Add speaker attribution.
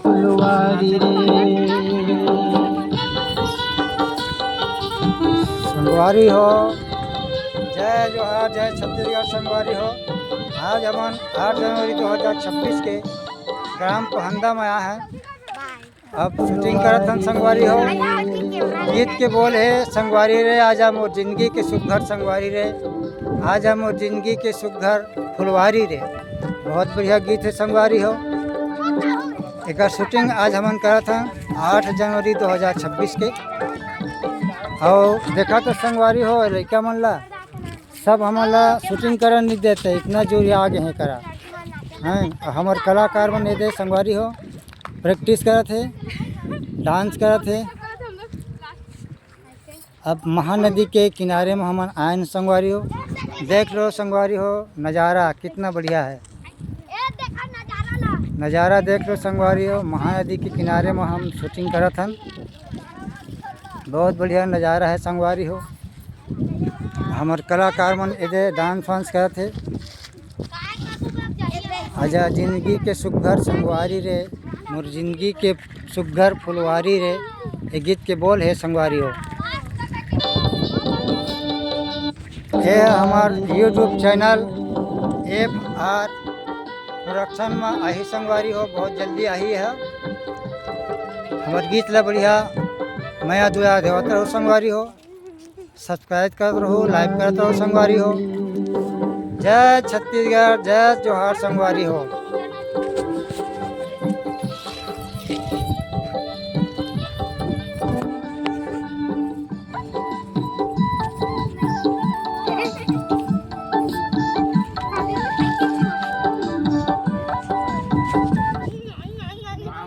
Speaker 1: फुलवारी रे संगवारी हो, जय जोहार, जय छत्तीसगढ़ संगवारी हो। आज हम 8 जनवरी 2026 के ग्राम पहंदा में आया है। अब शूटिंग करत हम संगवारी हो। गीत के बोल है संगवारी रे आजा मोर जिंदगी के सुघर संगवारी रे, आजा मोर जिंदगी के सुघर फुलवारी रे। बहुत बढ़िया गीत है संगवारी हो। एक शूटिंग आज हमन करत हैं 8 जनवरी 2026 के। और देखा तो संगवारी हो लड़का मन ला सब हमन ला शूटिंग कर नहीं देते, इतना जोर आगे हैं करा हैं। हमार कलाकार मन दे संगवारी हो प्रैक्टिस करत है, डांस करत है। अब महानदी के किनारे में हमन आए संगवारी हो। देख लो संगवारी हो नज़ारा कितना बढ़िया है, नज़ारा देख लो संगवारी हो। महानदी के किनारे में हम शूटिंग करत हन। बहुत बढ़िया नज़ारा है संगवारी हो। हमार कलाकार मन इधर डांस वांस करत है। आजा जिंदगी के सुघर संगवारी रे, मोर जिंदगी के सुघर फुलवारी रे, ये गीत के बोल है संगवारी हो। ये हमार यूट्यूब चैनल FR प्रोडक्शन में आही संगवारी हो, बहुत जल्दी आही है। हमार गीत ला बढ़िया मया दुआ देवत रहो संगवारी हो। सब्सक्राइब करते रहो, लाइक करते रहो संगवारी हो। जय छत्तीसगढ़, जय जोहार संगवारी हो।